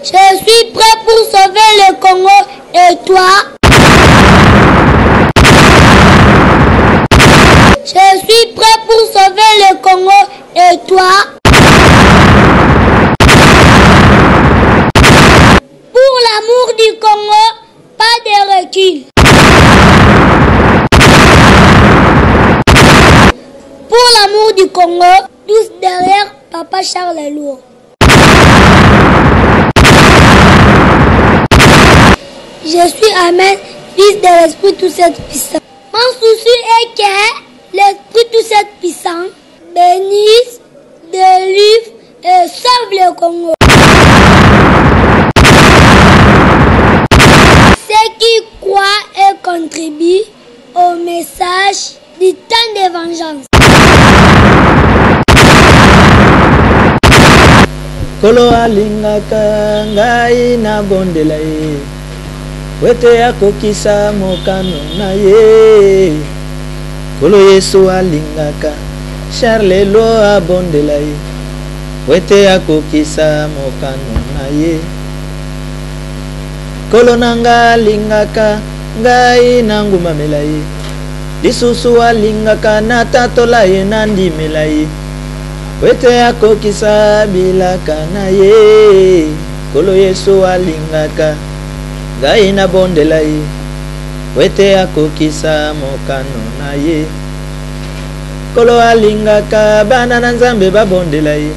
Je suis prêt pour sauver le Congo. Et toi? Je suis prêt pour sauver le Congo. Et toi? Pour l'amour du Congo, pas de recul. Pour l'amour du Congo, tous derrière Papa Charles Lourd. Je suis Amen, fils de l'Esprit tout cette puissant. Mon souci est que l'Esprit tout cette puissant bénisse, délivre et sauve le Congo. Ceux qui croient et contribuent au message du temps de vengeance. Kolo alingaka ngai na bondela ye wete akokisa mokano na ye. Kolo Yesu alingaka Charles lo abondela ye wete akokisa mokano na ye. Kolo nanga alingaka ngai na ngumamela ye lisusu alingaka na tatola ye na ndimela ye wete akokisa bilaka na ye. Kolo Yesu alingaka ngai na bondela ye wete akokisa mokano na ye. Kolo alingaka bana na Nzambe babondela ye.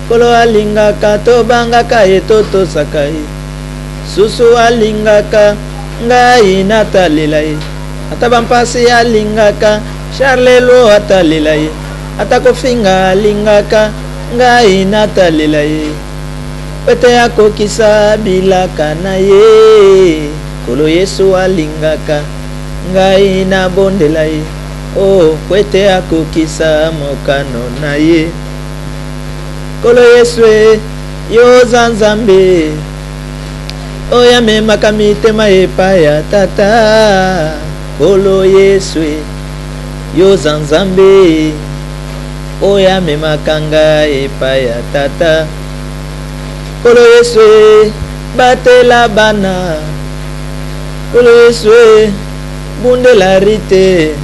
Kolo alingaka tobangaka ye totosaka ye. Susu alingaka ngai natalela ye ata bampasi alingaka Charles lo atalela ye ata kofinga alingaka ngai natalela ye wete akokisa bilaka na ye. Kolo Yesu alingaka ngai na bondela ye oh wete akokisa mokano na ye. Kolo Yesu yo Nzambe oya memaka mitema epai ya tata. Kolo Yesu yo Nzambe oya memaka ngai epai ya tata. Kolo Yesu batela bana. Kolo Yesu bundela rite.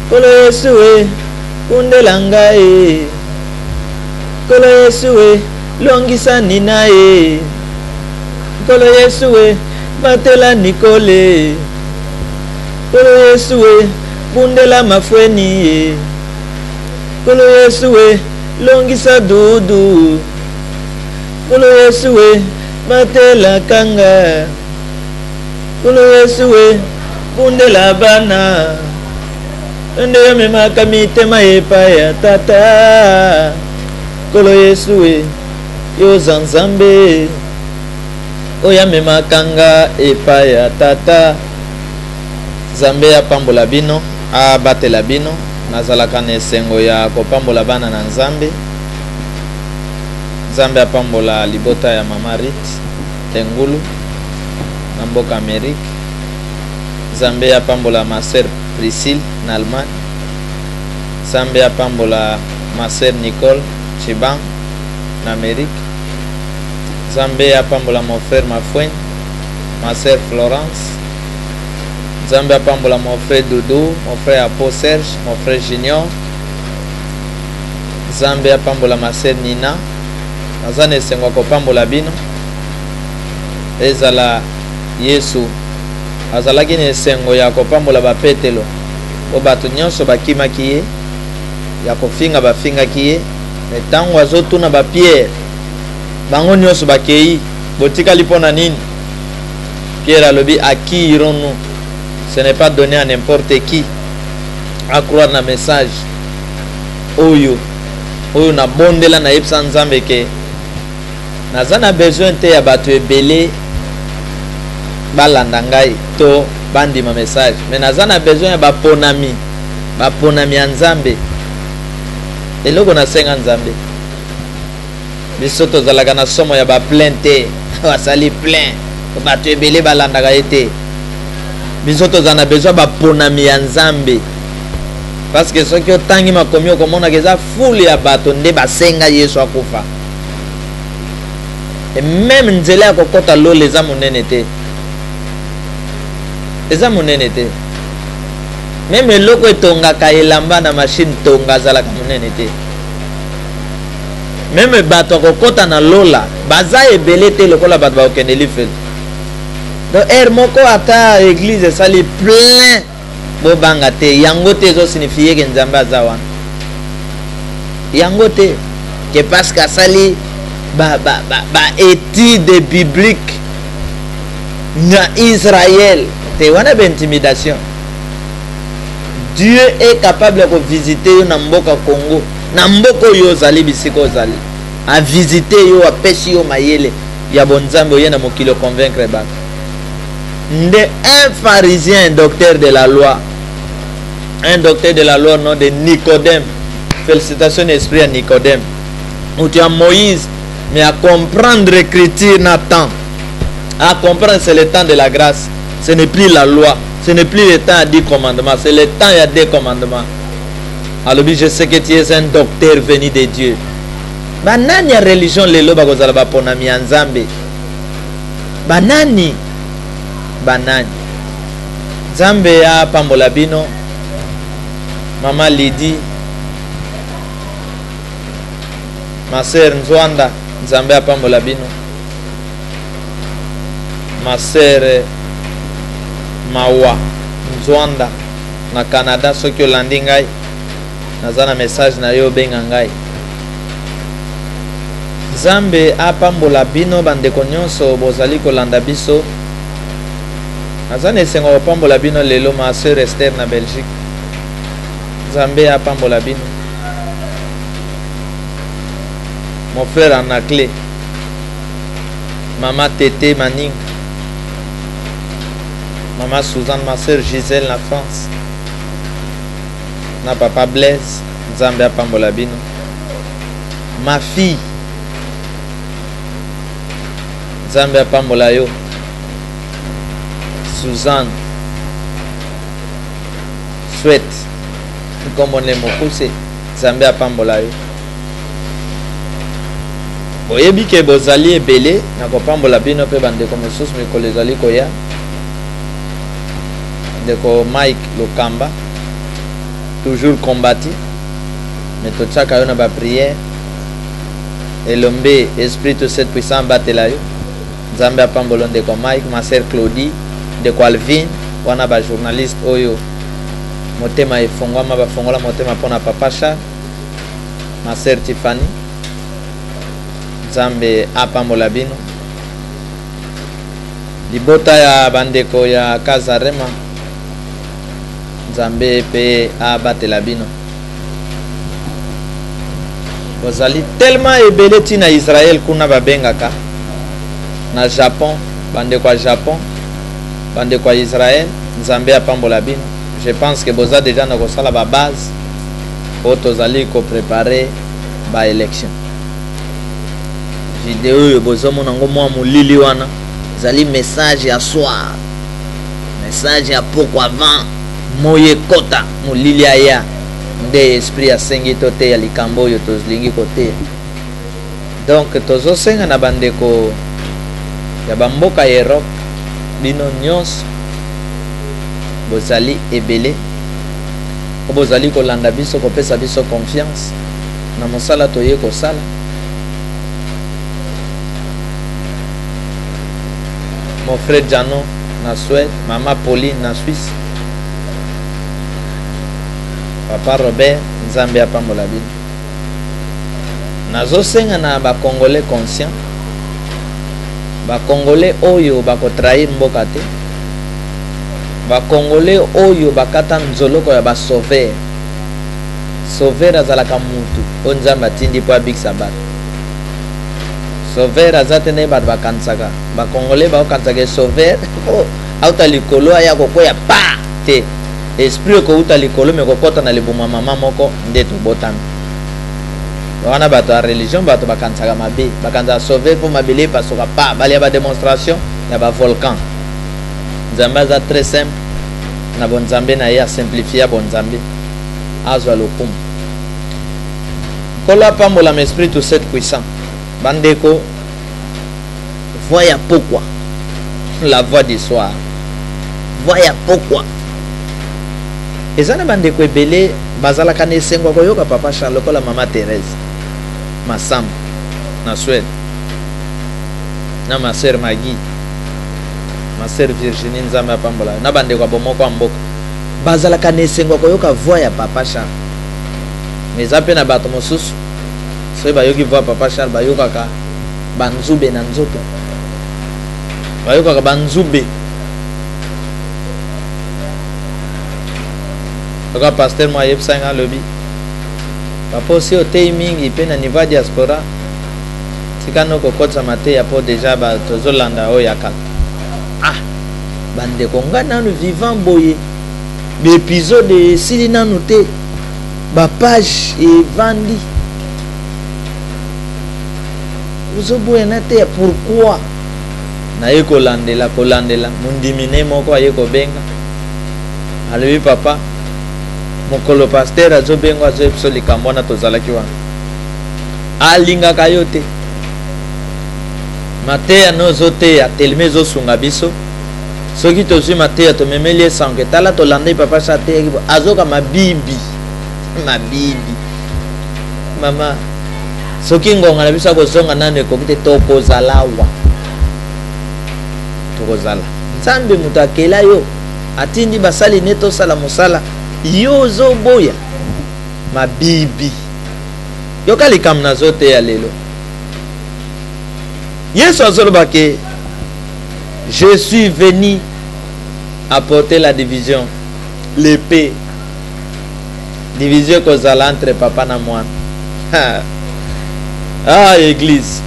Kolo Yesu bundela ngai. Kolo Yesu longisa nina ye. Kolo Yesu batela Nicole. Kolo Yesu bundela mafweni ye. Kolo Yesu longisa dudu. Kolo Yesu batela kanga. Kolo Yesu bundela bana. Nde memaka mitema epai ya tata. Kolo Yesu yo Nzambe oya memaka nga epai ya tata. Nzambe apambola bino abatela bino. Nazalaka na esengo ya kopambola bana na Nzambe. Nzambe apambola libota ya Mama Rit Tengulu na mboka Amerique. Nzambe apambola ma sœur Priscille na Allemagne. Nzambe apambola ma sœur Nicole Chibang na Amerique. Nzambe apambola mon frère Mafouin, ma sœur Florence. Nzambe apambola mon frère Doudou, mon frère Apo Serge, mon frère Junior. Nzambe apambola ma sœur Nina. Nazane sengwa kopambola bino. Ezala Yesu azalaki na esengo ya kopambola bapetelo po bato nyonso bakimaki ye ya kofinga bafingaki ye. Ntango azotuna bapierre bango nyonso bakei botikali mpona nini? Pierre alobi à qui irons-nous? Ce n'est pas donné à n'importe qui à croire na message oyo na bondela na yebisa Nzambe ke naza na besoin te ya bato ebele balanda ngai to bandima message, mais naza na besoin ya baponami ya Nzambe. Eloko nasenga Nzambe biso tozalaka na somo ya baplein te basali plein bato ebele balandaka ye te. Biso tozala na besoin baponami ya Nzambe, parce que soki otangi makomi okomonaka eza fule ya bato nde basenga Yesu akufa. et même nzela kokota lo les amonene te les amonene te même eloko etongaka elamba na machine tonga zalaka monene te même bato kokota na lola baza ebele te lokola bato bakokende lifelo donc er moko ata église esali plein bobanga te yango te ezosignifie ke nzambe aza wana yango te ke parce que asali étude biblique na Israël te wana intimidation. Dieu est capable de visiter yo na mboka Congo na mboko yo zali bisiko zali a visiter yo a pesi yo mayele ya bonzambe yo na mokilo convaincre ba nde un pharisien, un docteur de la loi nom de Nicodème. Félicitations esprit à Nicodème. Ou tu as Moïse, mais à comprendre l'écriture n'attend. À comprendre c'est le temps de la grâce. Ce n'est plus la loi. Ce n'est plus le temps à 10 commandements. C'est le temps à 2 commandements. Alors je sais que tu es un docteur venu de Dieu. Banani ya religion lelo bakozala bapona mi nzambe. Banani Nzambe ya pambola bino. Maman Lydie, ma sœur Nzwanda, Nzambe ya pambola bino. Ma sœur Mawa Nzwanda na Canada, soki olandi ngai naza na message na yo benga ngai. Nzambe apambola bino bandeko nyonso bozali kolanda biso. Naza na esengo kopambola bino lelo ma sœur Esther na Belgique. Nzambe apambola bino. Mon frère Anaclé, Maman Tété Manning, Maman Suzanne, ma sœur Gisèle na France, na Papa Blaise, Nzambe apambola bino. Ma fille, Nzambe apambola yo. Suzanne, souhaite, comme on est mokuse, Nzambe apambola yo. Boyebi ke bozali ebele na kopambola bino pe bandeko mosusu mikolo ezali koya. Ndeko Mike Lokamba, toujours combattu, mais tochaka yo na ba prière. Elombe esprit tout cette puissant batela yo. Nzambe apambola ndeko Mike, ma sœur Claudie, ndeko Alvin, wana ba journaliste oyo. Motema efongwama bafongola motema pona papa Charles, ma sœur Tiffany. Nzambe apambola bino. Libota ya bandeko ya Kazarema, Nzambe pe abatela bino. Bozali tellement ebele tina Israël kuna babengaka. Na Japon, bandeko ya Japon, bandeko ya Israël, Nzambe apambola bino. Je pense que boza déjà na kosala ba base po tozali ko préparer ba élection. Vidéo yo bozomo nango mwa mulili wana zali message ya soir, message ya poko avant moye kota mulili aya nde esprit ya sengi tote ya likambo yo tozlingi kote. Donc tozo senga na bandeko ya bamboka ya Europe bino nyonso bozali ebele bozali kolanda biso kopesa biso confiance na mosala toye kosala. Mon frère Jano na Suède, Maman Pauline na Suisse, Papa Robert, Nzambe apambola bino. Nazo senga na ba Congolais conscient, ba Congolais oyo bako trahir mboka te, ba Congolais oyo bakata nzoloko ya ba sauver. Sauver azalaka mutu, o Nzambe atindi po big sabat. Sauver azatene bat bakansaka. Ba Congolais ba okansaka sauver. Auta likolo aya kokoya pa te. Esprit ko uta likolo me kokota na libuma mama moko ndeto botami. Wana bato a religion bato bakansaka mabe. Bakanza sauver pour mabele pasoka pa. Bali ba démonstration ya ba volcan. Nzambe za très simple. Na bon Nzambe na ya simplifier bon Nzambe. Azwa lokum. Kola pambola m'esprit tout cette puissant. Bandeko Voyez pourquoi. La voix du soir. Voyez pourquoi. Et ça n'a pas de quoi belé. Bazala kane sengwa koyoka papa Charles la maman Thérèse. Ma Sam. Na Suède. Na ma sœur Maggie. Ma sœur Virginie Nzamba Pambola. Na bande kwa bomoko amboka. Bazala kane sengwa koyoka voix ya papa Charles. Mais ça peine à battre mon sous. So bayoki voix papa Charles bayoka ka banzube na nzoto. Bayoka ka banzube. Quand pasteur moi yep sanga lobby. Papa aussi au timing il peine à niveau diaspora. Si quand nous kokotsa maté ya po déjà ba tozolanda o yakal. Ah bande konga na nous vivant boye. L'épisode de Silina noté ba page et vandi. Vous oboye na te pourquoi na yeko landela mundimine moko ayeko benga. Alobi papa mokolo pasteur azobengo azoyebiso likambo wana tozalaki wana alingaka yo te mateya no ozoteya teleme ezosunga biso soki tozwi mateya tomemeli esango tala tolanda papa sa ateyaki bo azoka mabibi mama soki ngonga na biso akozonga nano ekoki te tokozalawa tokozala nzambe moto akela yo atindi basali ne tosala mosala yozo boya mabibi yoka likam nazo te ya lelo Yesu azoloba ke je suis venu apporter la division l'épée division kozala entre papa na mwana ah église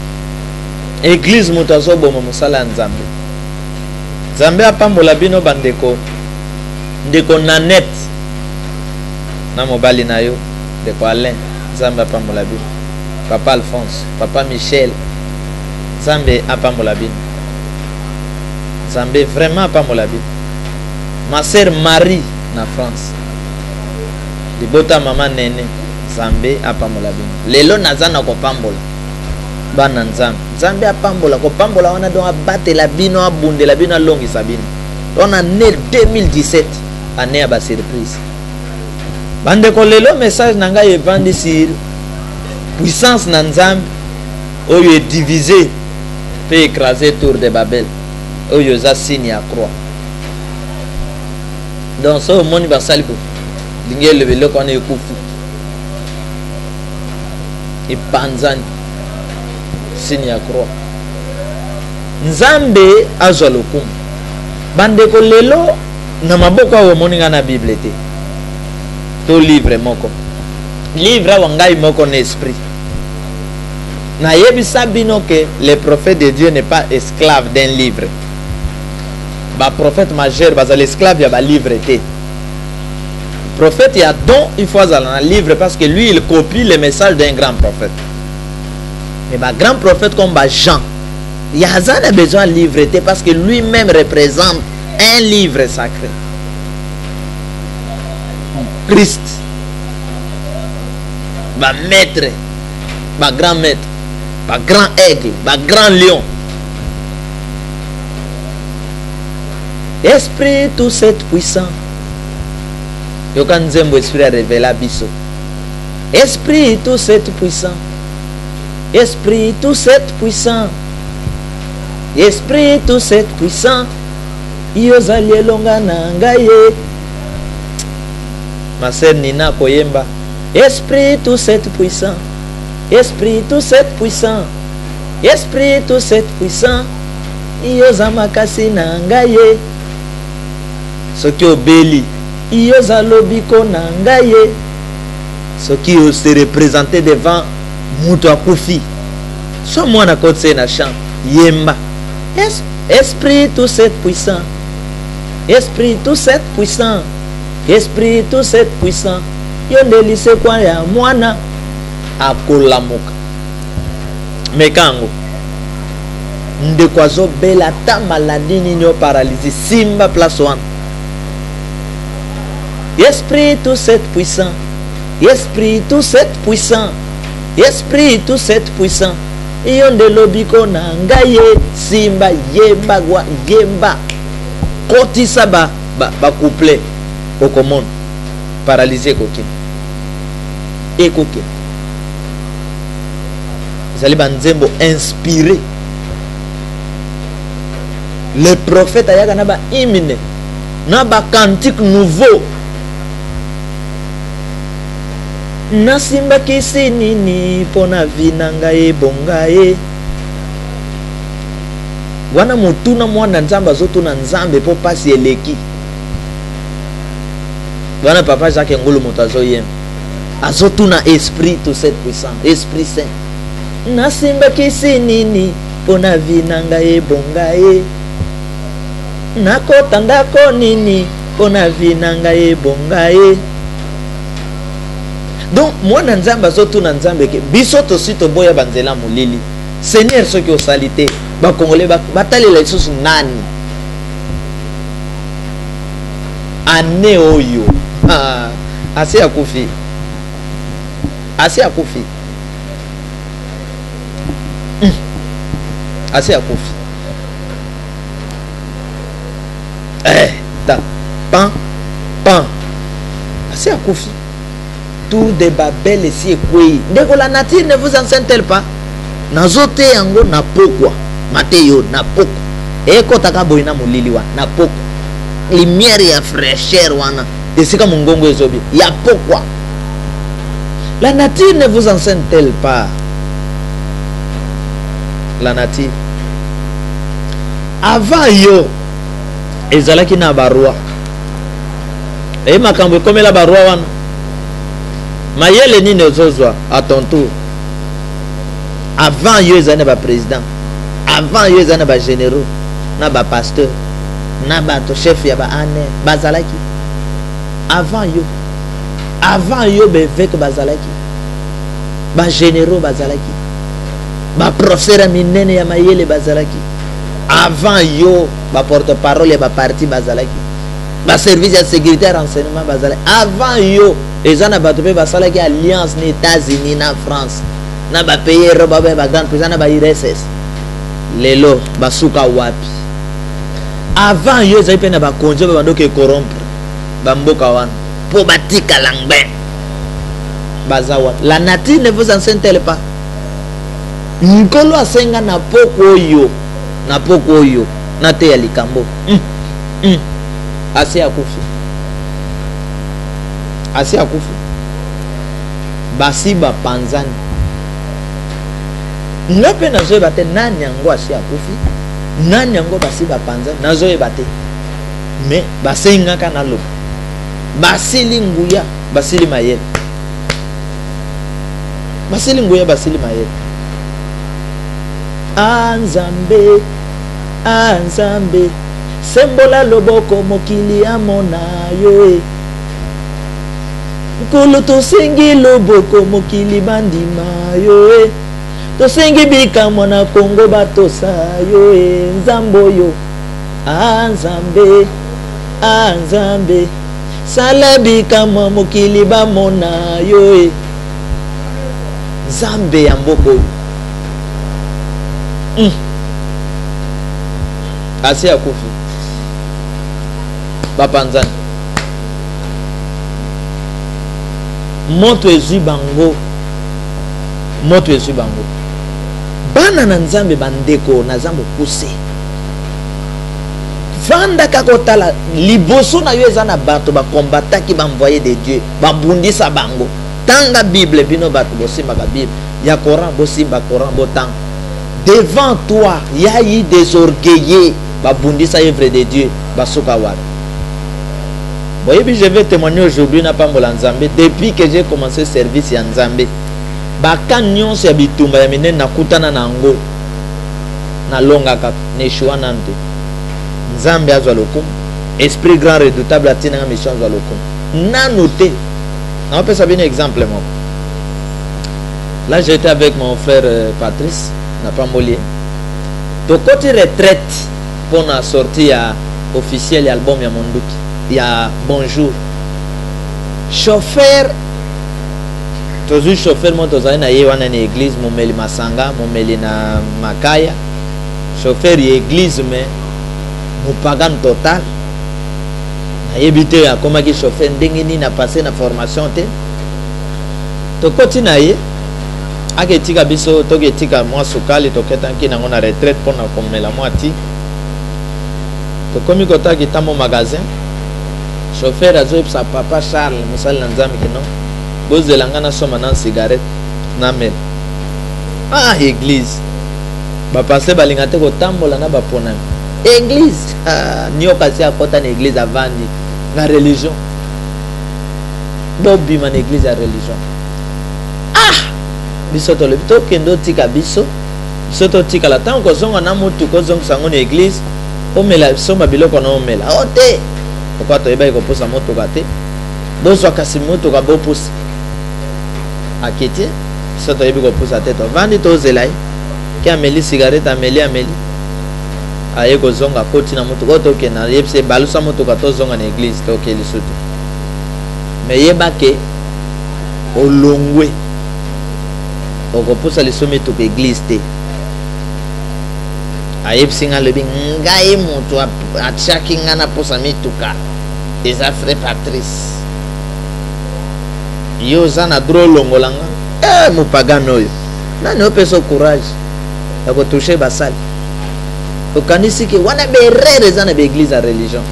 moto azoboma mosala nzambe nzambe apambola bino bandeko ndeko Nanette na mobali na yo de ko Alain Nzambe apambola bino papa Alphonse papa Michel Nzambe apambola bino Nzambe vraiment apambola bino ma sœur Marie na France libota mama Nene Nzambe apambola bino lelo nazana kopambola bana Nzambe apambola kopambola wana donc abatela bino abundela bino alongisa bino on a né 2017 année à ba surprise. Bande ko lelo message nanga evandi sur puissance na Nzambe oyo est divisé peut écraser tour de Babel oyo za signe à croix. Donc so moni basali ko dingel le ko na ekufu e panzani signe à croix. Nzambe azolokum bande ko lelo na maboko wa moninga na Bible te to livre moko livre wangai moko na esprit na yebisa bino que le prophète de Dieu n'est pas esclave d'un livre ba prophète majeur ba l'esclave ya ba livre te prophète ya don il faut aller un livre parce que lui il copie le message d'un grand prophète mais ba grand prophète comme ba Jean il y a besoin de livre te parce que lui-même représente un livre sacré. Christ, ma maître, ma grand maître, ma grand aigle, ma grand lion. Esprit tout cette puissant. Yokan Zembo esprit a révélé biso. Esprit tout cette puissant. Esprit tout cette puissant. Esprit tout cette puissant. Yozali elonga na ngaye ma sœur Nina koyemba esprit tout cette puissant esprit tout cette puissant esprit tout cette puissant yoza makasi na ngaye soki obeli yoza lobiko na ngaye soki o se représenter devant mutu akufi so mwana kotse na chant yemba esprit tout cette puissant esprit tout cette puissant esprit tout cette puissant yondelise kwa ya mwana akolamuka mekango ndeko azobela ta maladi nini o paralysie simba place wana esprit tout cette puissant esprit tout cette puissant esprit tout cette puissant Iyo nde lobiko na ngaye simba yemba gwa yemba kotisa ba couple okomon paralysé koke ekoke zali banzembo inspiré le prophète ayaka na ba hymne na ba cantique nouveau nasimba kisi nini pona vina ngai bongae wana mutuna mwana nzambe azotuna nzambe po pasi eleki wana papa Jacques Ngulu moto azoyem azotuna esprit tout cette puissant esprit saint nasimba kisi nini pona vina ngai bongae nakota ndako nini pona vina ngai bongae. Donc mwana nzambe azotuna nzambe ke biso tosi toboya banzela molili Seigneur soki osalite ba congolais batalela lisusu nani ane oyo asi akufi asi akufi asi akufi ta pan asi akufi. Tour de Babel et si ekwe. Ndeko la nature ne vous enseigne-t-elle pas? Nazote yango na pokwa. Mateyo na pokwa. Eko taka boina mulili wa na pokwa. Lumière ya fraîcheur wana. Esika mungongo ezobi. Ya pokwa. La nature ne vous enseigne-t-elle pas? La nature. Avant yo ezalaki na barua. E makambo comme la barua wana. Mayele nini ozozwa à ton tour. Avant yo ezana ba président, avant yo ezana ba généraux, na ba pasteur, na ba to chef ya ba ane bazalaki. Avant yo be vek bazalaki. Ba généraux bazalaki. Ba professeur minene ya mayele bazalaki. Avant yo ba porte-parole ya ba parti bazalaki. Ba service de sécurité renseignement bazalaki. Avant yo ezana bato pe basala ki alliance ni États-Unis na France na ba pays roba ba grande puissance na ba IRSS lelo basuka wapi avant yo ezali pe na ba konjo ba bandoke corrompre ba mboka wana po batika langbe bazawa. La nature ne vous enseigne-t-elle pas? Nkolo asenga na poko oyo na te ya likambo asi akufi asi akufi basi bapanzani ngape nazoyeba te nani yango asi akufi nani yango basi bapanzani nazoyeba te mais basengaka na lobo basili nguya basili mayele basili nguya basili mayele anzambe sembola loboko mokili amona yo nkulu tosengi loboko mokili bandima yo tosengi bikamwa na Kongo batosa yo nzambo yo anzambe sala bikamwa mokili bamona yo nzambe ya mboko asi akufi bapanzani moto ezwi bango bana na nzambe bandeko na zambo kuse vanda kakotala liboso na yo eza na bato bakombataki bamvoye de Dieu babundisa bango tanga Bible bino bato bosimbaka Bible ya Coran bosimba Coran botanga devant toi yayi des orgueillés babundisa œuvre de Dieu basuka wala. Voyez, je vais témoigner aujourd'hui na pambola nzambe depuis que j'ai commencé service ya nzambe baka nyonso ya bitumba ya minene nakutana nango na longa kaka neshua nante nzambe azwa lokumu esprit grand redoutable atina mission azwa lokumu nano te na opesa bien exemple moko. Là j'étais avec mon frère Patrice na pambolier tokoti retraite pour na sortie ya officiel ya album ya Monduki ya bonjour chauffeur Tozu chauffeur moto za na ye wana ni église momeli masanga momeli na makaya chauffeur ye église mais mopagan total na yebite ya koma ki chauffeur ndenge ni na passé na formation te to koti na ye ake tika biso to ke tika mwa sukali to ketanki na ngona retraite pona komela mwa ti to komi kota ki tamo magasin chauffeur azo sa papa Charles musali na nzambe kino bozelanga na soma na cigarette na mel église ba passer balinga te ko tambola na ba pona église nyoka si akota na église avandi na religion bobi man église à religion biso to le to kendo tika biso to tika la tango zonga na mutu ko zonga sango na église o mela soma biloko na o mela ote ko to eba ko posa moto kate bozo kasi moto ka bo posa akete soto yebi ko posa tete vandi to zelai ki ameli cigarette ameli aye ko zonga koti na moto ko to ke na yebse balusa moto ka to zonga na église to ke lisutu me yeba ke olongwe oko posa lisomi to ke église te ayebsi nga lebi ngai moto atiaki nga na posa mituka eza frère Patrice yo zana dro longolanga mopagano oyo nani opesa courage ya kotouche basali okanisi ke wana berere eza na baeglise ya religion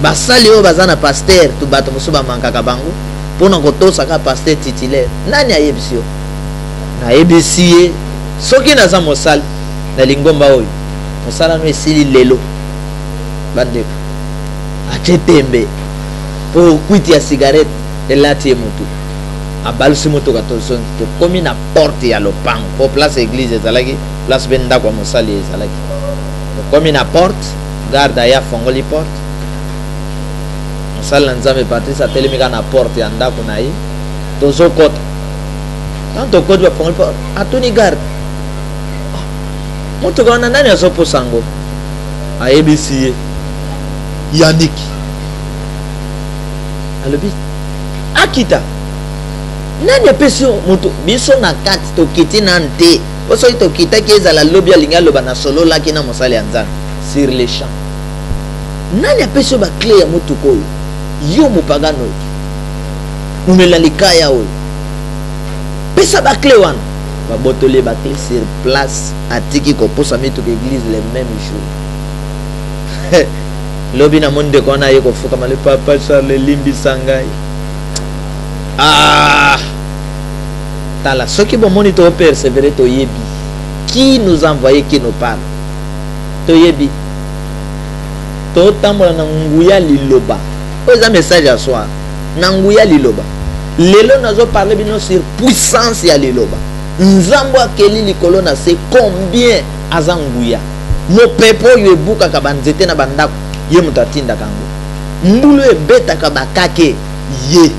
basali oyo baza na paster to bato mosusu bamankaka bango mpona kotosaka paster titulaire nani ayebisi yo nayebisi ye soki naza mosali na lingomba oyo mosala no esili lelo bandeko atie tembe po kwiti ya cigarette elati ye motu abalusi moto katosoni to komi na porte ya lopango po place église ezalaki place be ndako ya mosali ezalaki to komi na porte garde aya afongoli porte mosali na nzambe Patrice atelemi kaka na porte ya ndako na ye tozokota tant tokoti bafongoli porte atuni garde motuka wana nani azoposa yango ayebisi ye Yannick alobi akita nani apesi moto biso na kati tokiti na nte po soki tokitaki ezala lobi alingi aloba na sololaki na mosali ya nzambe sur les champs nani apesi yo baclé ya motuka oyo yo mopagano oyo umela likaya oyo pesa baclé wana babotoli baclé sur place atiki koposa mituka église le même jour lobi na monde ko na ye kofukama le papa Charles limbisa ngai tala soki bomoni to persévérer to yebi qui nous envoyé qui nous parle to yebi to tambola na nguya liloba oza message à soi na nguya liloba lelo nazo parler bino sur puissance ya liloba nzambo akeli likolo na se combien azanguya mo pepo yo ebuka ka banzete na bandako ye mutatinda kango mbulu ebetaka bakake ye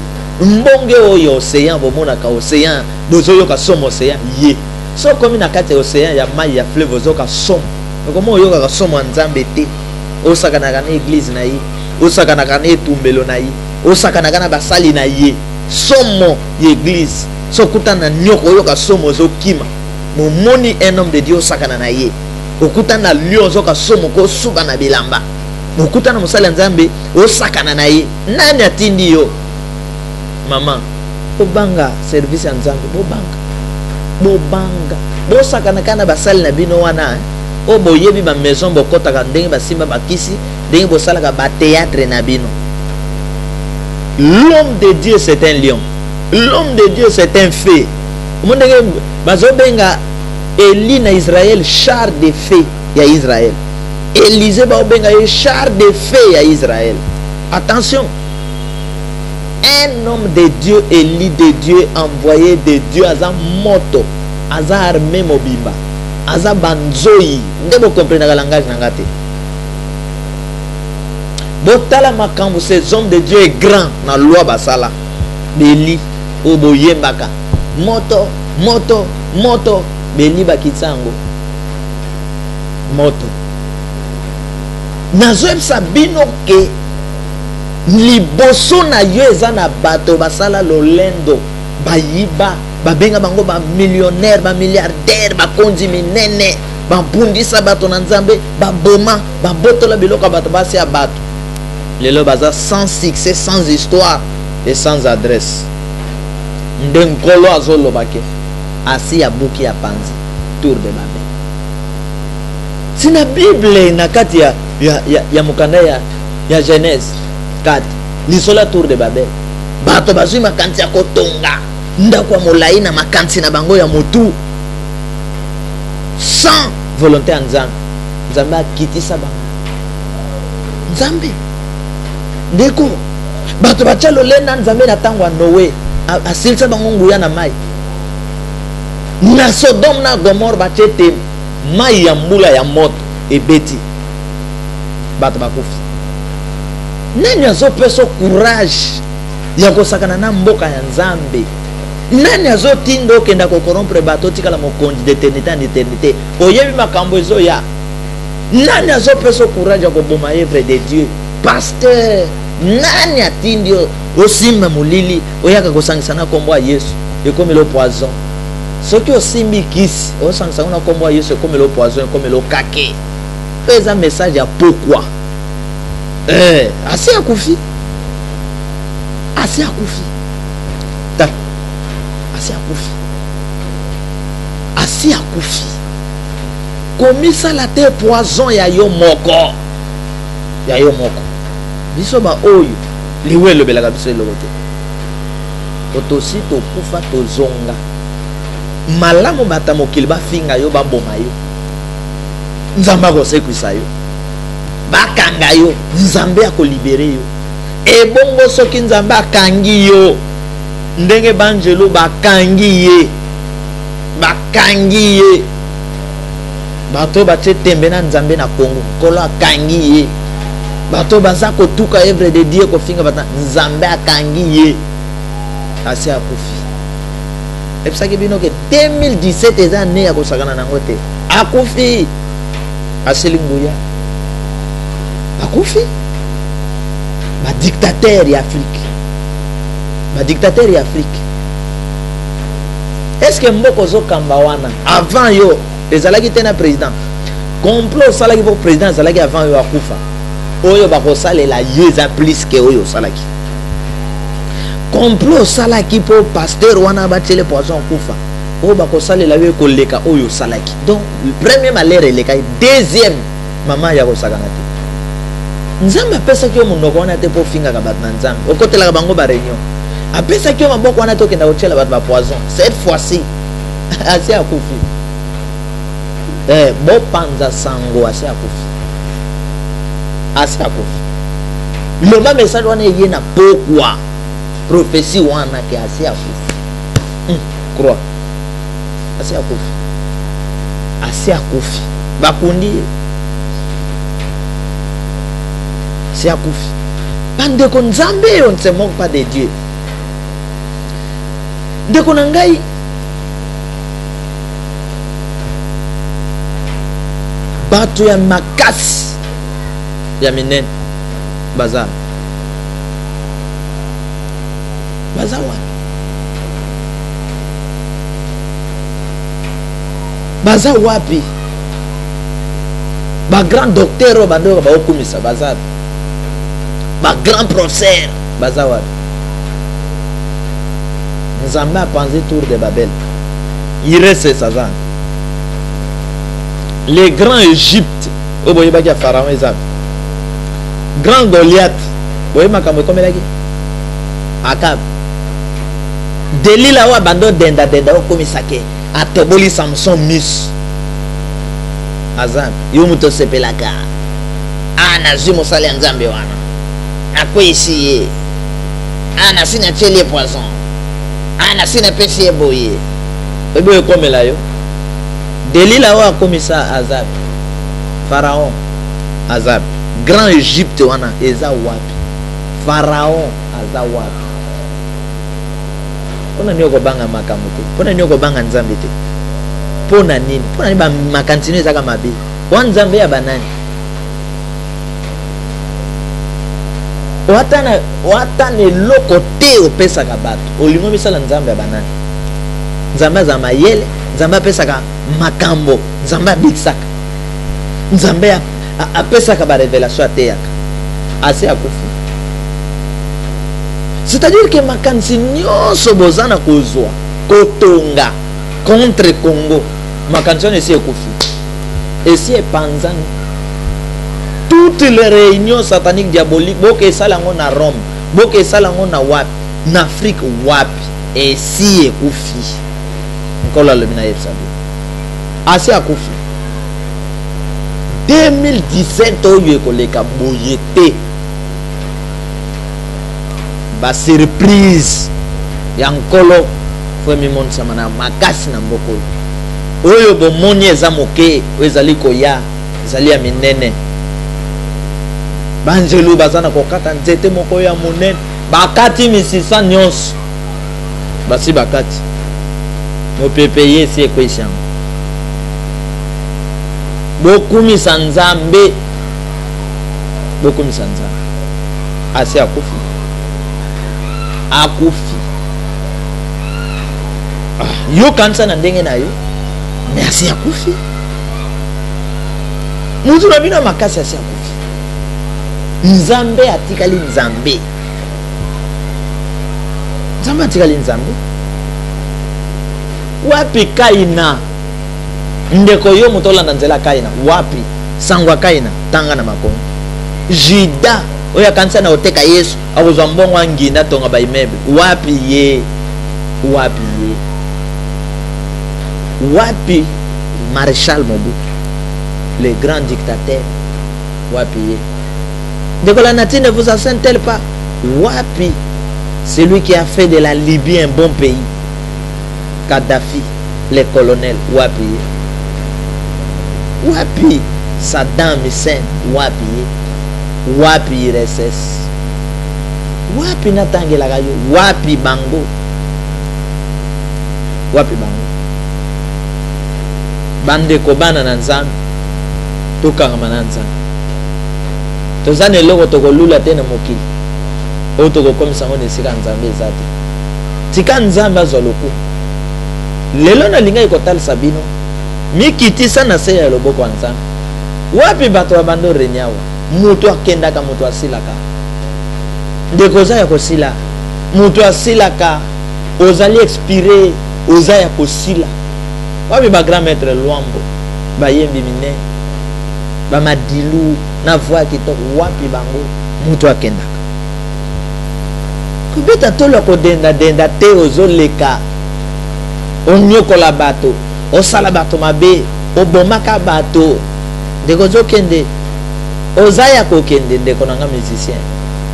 mbonge oyo océan bomonaka océan bozoyoka somo océan ye so komi na kati ya océan ya mai ya fleuve ozoka somo okomo oyokaka somo ya nzambe te osakanaka na église na ye osakanaka na etumbelo na ye osakanaka na basali na ye somo ya église so kutana nyoko oyoka somo ozokima momoni un homme de Dieu osakana na ye okutana lion ozoka somo ko suba na bilamba okutana mosali ya nzambe osakana na ye nani atindi yo mama bobanga service ya nzambe bobanga bosakana kana basali na bino wana o boyebi ba maison bokotaka ndenge basimba bakisi ndenge bosalaka ba théâtre na bino. L'homme de Dieu c'est un lion, l'homme de Dieu c'est un fée. Mondenge bazobenga Eli na Israël char de fée ya Israël, Élisée bazobenga char de fée ya Israël. Attention, un homme de Dieu, Élie de Dieu, envoyé de Dieu, aza moto, aza armé mobimba, aza banzoi. Nde bo comprendre le langage nangate. Botala makambo, ces hommes de Dieu est grand na loi basala. Beli oboyembaka. Moto, moto, moto. Beli bakitsango. Moto. Nazoeb sabino ke liboso na yo eza na bato basala lolendo bayiba babenga bango ba millionnaire ba milliardaire ba konzi minene ba bundisa bato na nzambe ba boma ba botola biloko bato basi ya bato lelo baza sans succès, sans histoire et sans adresse. Ndenkolo azolobake asi ya buki ya panzi tour de Babel. Sina Bible na kati ya mukanda ya Genèse 4 lisola tour de Babel. Bato bazui makanti ya kotonga ndako ya molai na makanti na bango ya motu sans volonté ya Nzambe. Nzambe akitisa bango. Nzambe ndeko bato bachalo lena Nzambe na tango ya Noé asilisa bango nguya na mai. Na Sodome na Gomorrhe bachete mai ya mbula ya moto ebeti bato bakufi. Nani azopeso courage ya kosakana na mboka ya Nzambe? Nani azotindo kenda ko corrompre bato tikala mokonzi d'éternité en éternité? Oyebi makambo ezo ya. Nani azopeso courage ya koboma œuvre de Dieu? Pasteur, nani atindio osimba mulili oyaka kosangisa na kombo ya Yesu ekomi le poison. Soki osimbi kisi osangisa na kombo ya Yesu ekomi le poison, ekomi le kake. Pesa message ya pourquoi? Asi akufi. Asi akufi. Ta. Asi akufi. Asi akufi. Komisa la te poison ya yo moko. Ya yo moko. Biso ba oyo liwe lobelaka biso elokote. Otosi to kufa to zonga. Malamu bata mokili bafinga yo baboma yo. Nzambe akosekwisa yo. Bakanga yo, Nzambe akolibere yo. Ebongo soki Nzambe akangi yo, ndenge banjelo bakangi ye. Bakangi ye. Bato bache tembe na Nzambe na Kongo, kolo akangi ye. Bato baza kotuka œuvre de Dieu kofinga bata Nzambe akangi ye. Asi akufi. Epsaki bino ke 2017 eza ne ya kosakana nango te. Akufi. Asili nguya. Akufi. Ba dictateur ya Afrique. Ba dictateur ya Afrique. Est-ce que mboko zo kamba wana avant yo ezalaki tena président? Complot salaki pour président ezalaki avant yo akufa. Oyo bakosalela yeza plus que oyo salaki. Complot salaki pour pasteur wana batele poison kufa. Oyo bakosalela yo koleka oyo salaki. Donc le premier malheur eleka, deuxième maman ya kosakana te. Nzambe apesa ki yo munoko wana te po finga ka bat na Nzambe. Okotela bango ba réunion. Apesa ki yo maboko wana to kenda ochela bat ba poison. Cette fois-ci asi akufi. Bo panza sango asi akufi. Asi akufi. Le même message wana yé na pourquoi prophétie wana ke asi akufi. Crois. Asi akufi. Asi akufi. Bakundi. C'est akufi. Bande ko Nzambe on ne se moque pas de Dieu. Ndeko nangai bato ya makasi ya minene baza wapi? Baza wapi? Ba grand docteur bando ba okumisa baza. Ba grand professeur baza wapi? Nzambe a pensé tour de Babel. Il reste Sazan. Les grands Égypte, au boye baki a Pharaon ezab. Grand Goliath, boye makambo comme laki. Akab. Delila wa bando denda o komisake. Atoboli Samson mis. Azan, yo muto sepelaka. Ana zimo sale Nzambe wana. Akwe ici. Ana sina cheli poisson. Ana sina pesi boye. Ebe comme la yo. Delila wa komisa Azab. Pharaon Azab. Grand Égypte wana eza wapi? Pharaon aza wapi? Pona niyo ko banga makambo te. Pona niyo ko banga Nzambe te. Pona nini? Pona ni ba makantino eza kama bi. Wa Nzambe ya banani? Watana eloko te opesaka bato. Olingo misala nzambe ya banani. Nzambe za mayele, nzambe apesaka makambo, nzambe abikisaka. Nzambe apesaka ba révélation ateyaka. Assez akufi. C'est-à-dire que makanisi nyonso bozana kozwa kotonga contre Congo. Makanisi esi ekufi. Esi epanzani. Toutes les réunions sataniques diaboliques, boke salango na Rome, boke salango na wapi, na Afrique wapi, esi ekufi. Nkola lemina yetsabi. Asi akufi. 2017 oyo ekoleka boyete. Ba surprise ya nkolo fwe mimon samana makasi na mboko. Oyo bomoni eza moke, ezali koya, ezali ya minene. Banjelu bazana kokata nzete moko ya monene bakati misisa nyonso basi bakati mopepeye si ekwesha bokumisa nzambe asi akufi yo kanisa na ndenge na yo mais asi akufi mutu na bino makasi asi akufi. Nzambe atikali nzambe. Nzambe atikali nzambe. Wapi Kaina? Ndeko yo mutolanda nzela Kaina. Wapi? Sangwa Kaina. Tanga na makomi. Jida. Oya kanisa na oteka Yesu. Awuzwa mbongo angina tonga ba imeble. Wapi ye? Wapi ye? Wapi Maréchal Mobutu? Le grand dictateur. Wapi ye? De que la nature ne vous enseigne-t-elle pas? Wapi, celui qui a fait de la Libye un bon pays. Kadhafi, les colonels, Wapi. Wapi, Saddam Hussein, Wapi. Wapi, RSS. Wapi, Natangela Gayo, Wapi, Bango. Wapi, Bango. Bande Kobana Nanzan, Tukangama Nanzan. Tozane loko toko lula tena mokili. O toko komisa ngone sika nzambe zate. Tika nzambe azoloku. Lelo na linga ikotal sabino. Mikiti sana se ya loboko wa nzambe. Wapi bato abando renyawa. Mutu akendaka mutu asilaka. Ndekoza ya kosila. Mutu asilaka. Ozali expiré. Oza ya kosila. Wapi ba grand maître Luambo. Ba yembi mine. Ba madilu. Na voix qui toque wapi bango mutu akendaka kubeta tolo ko denda te ozoleka onyokola bato osala bato mabe obomaka bato ndeko zokende ozaya kokende ndeko nanga musicien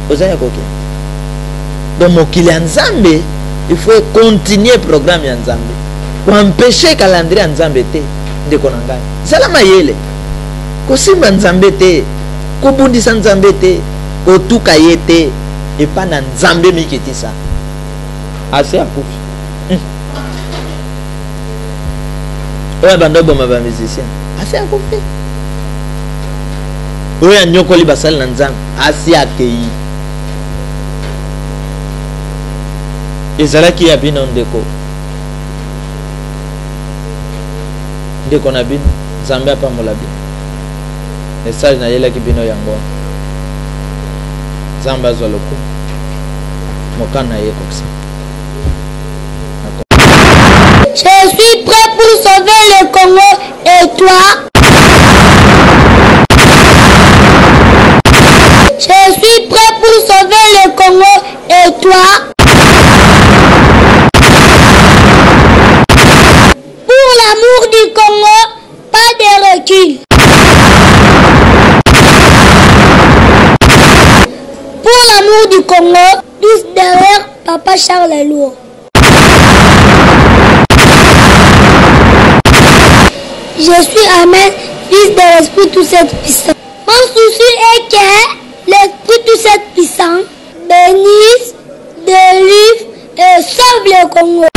ozaya kokende donc mokili ya nzambe il faut continuer programme ya nzambe pour empêcher calendrier ya nzambe te ndeko nanga zala mayele kosimba nzambe te kobundisa nzambe te kotuka ye te epa na nzambe mikitisa asi akufi. Oya bando boma ba musicien asi akufi. Oya nyokoli basali na nzambe asi akei. Ezalaki ya bino ndeko na bino nzambe apambola bino. Message na yela ki bino yango. Zamba zoloko. Mokana yeko kisa. Je suis prêt pour sauver le Congo et toi? Je suis prêt pour sauver le Congo et toi? Pour l'amour du Congo, pas de recul. Pour l'amour du Congo, tous derrière Papa Charles Lourd. Je suis Amen, fils de l'Esprit tout cette puissant. Mon souci est que l'Esprit tout cette puissant bénisse, délivre et sauve le Congo.